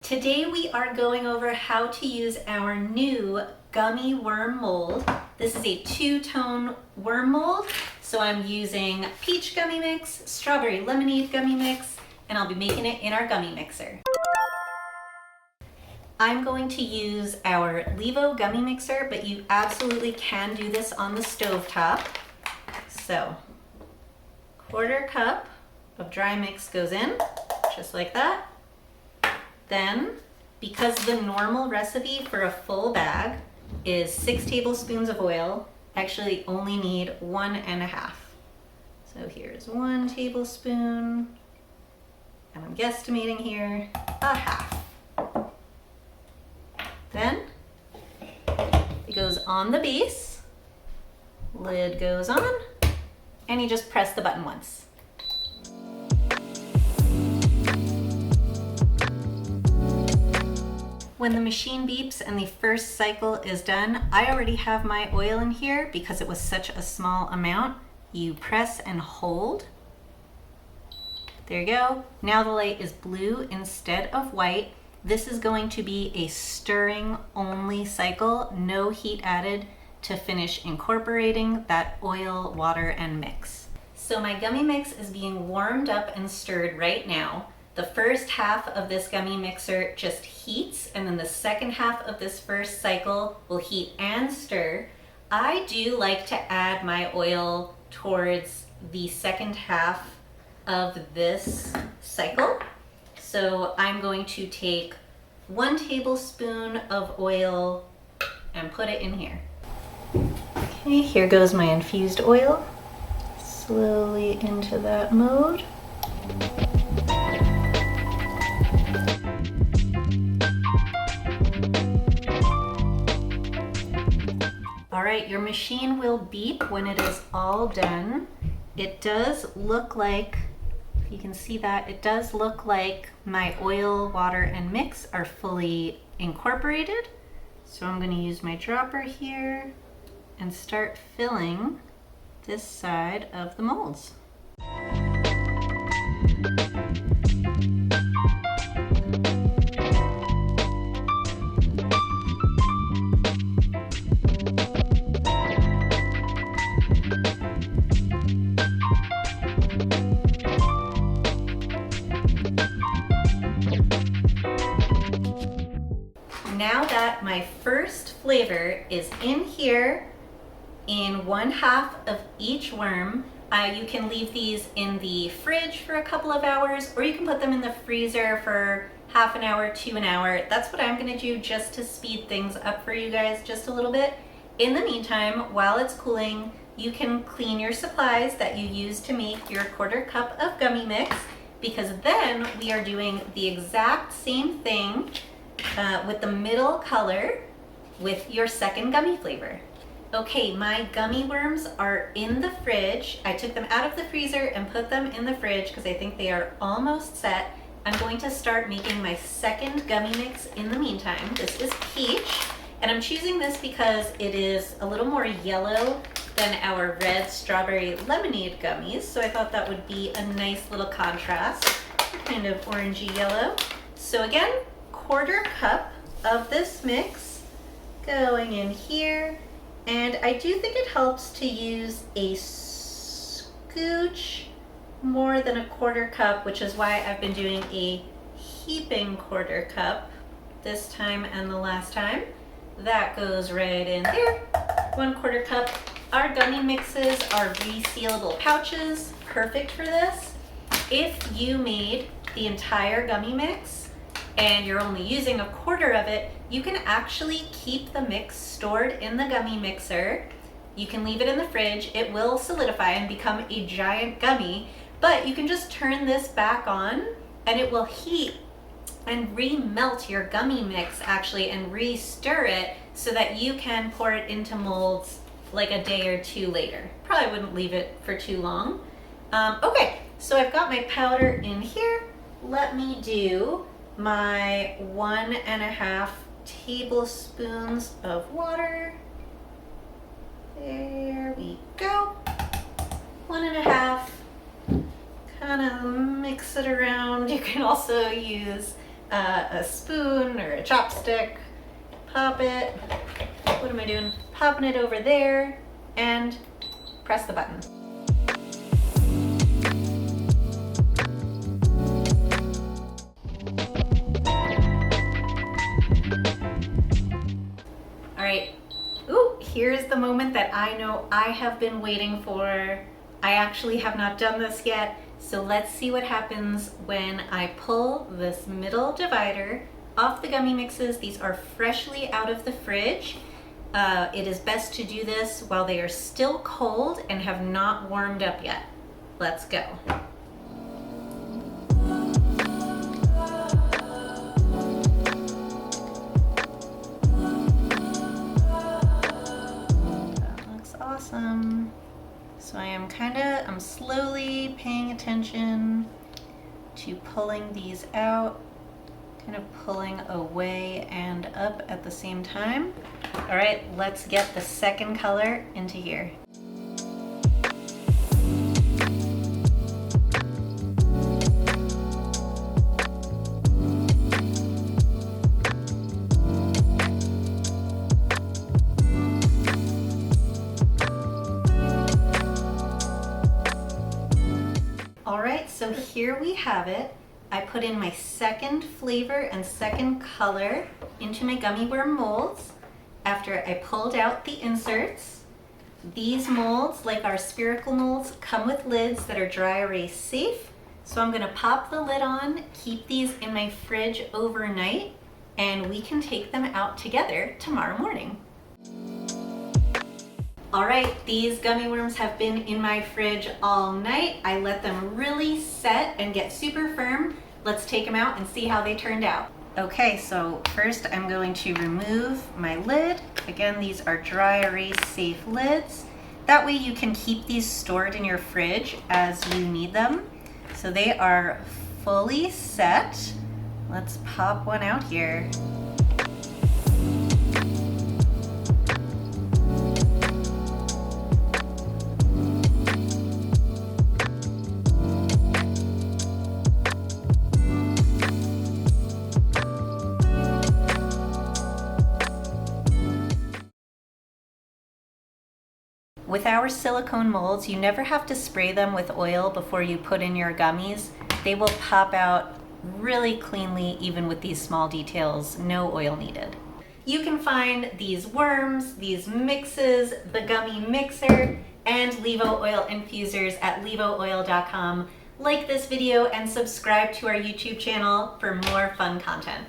Today we are going over how to use our new gummy worm mold. This is a two-tone worm mold, so I'm using peach gummy mix, strawberry lemonade gummy mix, and I'll be making it in our gummy mixer. I'm going to use our LÄVO Gummy Mixer, but you absolutely can do this on the stovetop. So, 1/4 cup of dry mix goes in, just like that. Then, because the normal recipe for a full bag is 6 tablespoons of oil, I actually only need 1.5. So here's 1 tablespoon, and I'm guesstimating here 1/2. Then it goes on the base, lid goes on, and you just press the button once. When the machine beeps and the first cycle is done, I already have my oil in here because it was such a small amount. You press and hold. There you go. Now the light is blue instead of white. This is going to be a stirring only cycle, no heat added, to finish incorporating that oil, water, and mix. So my gummy mix is being warmed up and stirred right now. The first half of this gummy mixer just heats, and then the second half of this first cycle will heat and stir. I do like to add my oil towards the second half of this cycle. So I'm going to take 1 tablespoon of oil and put it in here. Okay, here goes my infused oil. Slowly into that mode. All right, your machine will beep when it is all done. It does look like, if you can see that, it does look like my oil, water, and mix are fully incorporated. So I'm going to use my dropper here and start filling this side of the molds. Now that my first flavor is in here in 1/2 of each worm, you can leave these in the fridge for a couple of hours, or you can put them in the freezer for half an hour to an hour. That's what I'm gonna do just to speed things up for you guys just a little bit. In the meantime, while it's cooling, you can clean your supplies that you use to make your 1/4 cup of gummy mix, because then we are doing the exact same thing with the middle color with your second gummy flavor. Okay, my gummy worms are in the fridge. I took them out of the freezer and put them in the fridge because I think they are almost set. I'm going to start making my second gummy mix in the meantime. This is peach, and I'm choosing this because it is a little more yellow than our red strawberry lemonade gummies, so I thought that would be a nice little contrast, kind of orangey yellow. So again, 1/4 cup of this mix going in here, and I do think it helps to use a scooch more than a 1/4 cup, which is why I've been doing a heaping 1/4 cup this time and the last time. That goes right in there. 1/4 cup. Our gummy mixes are resealable pouches, perfect for this. If you made the entire gummy mix and you're only using a 1/4 of it, you can actually keep the mix stored in the gummy mixer. You can leave it in the fridge. It will solidify and become a giant gummy, but you can just turn this back on and it will heat and re-melt your gummy mix actually and re-stir it so that you can pour it into molds like a day or 2 later. Probably wouldn't leave it for too long. Okay, so I've got my powder in here. Let me do my 1.5 tablespoons of water. There we go. 1.5. Kind of mix it around. You can also use a spoon or a chopstick, pop it. What am I doing? Popping it over there and press the button. All right, ooh, here's the moment that I know I have been waiting for. I actually have not done this yet, so let's see what happens when I pull this middle divider off the gummy mixes. These are freshly out of the fridge. It is best to do this while they are still cold and have not warmed up yet. Let's go. That looks awesome. So I'm slowly paying attention to pulling these out, kind of pulling away and up at the same time. All right, let's get the second color into here. All right, so here we have it. I put in my second flavor and second color into my gummy worm molds after I pulled out the inserts. These molds, like our spherical molds, come with lids that are dry erase safe. So I'm gonna pop the lid on, keep these in my fridge overnight, and we can take them out together tomorrow morning. All right, these gummy worms have been in my fridge all night. I let them really set and get super firm. Let's take them out and see how they turned out. Okay, so first I'm going to remove my lid. Again, these are dry erase safe lids. That way you can keep these stored in your fridge as you need them. So they are fully set. Let's pop one out here. With our silicone molds, you never have to spray them with oil before you put in your gummies. They will pop out really cleanly, even with these small details, no oil needed. You can find these worms, these mixes, the gummy mixer, and LÄVO oil infusers at LÄVOoil.com. Like this video and subscribe to our YouTube channel for more fun content.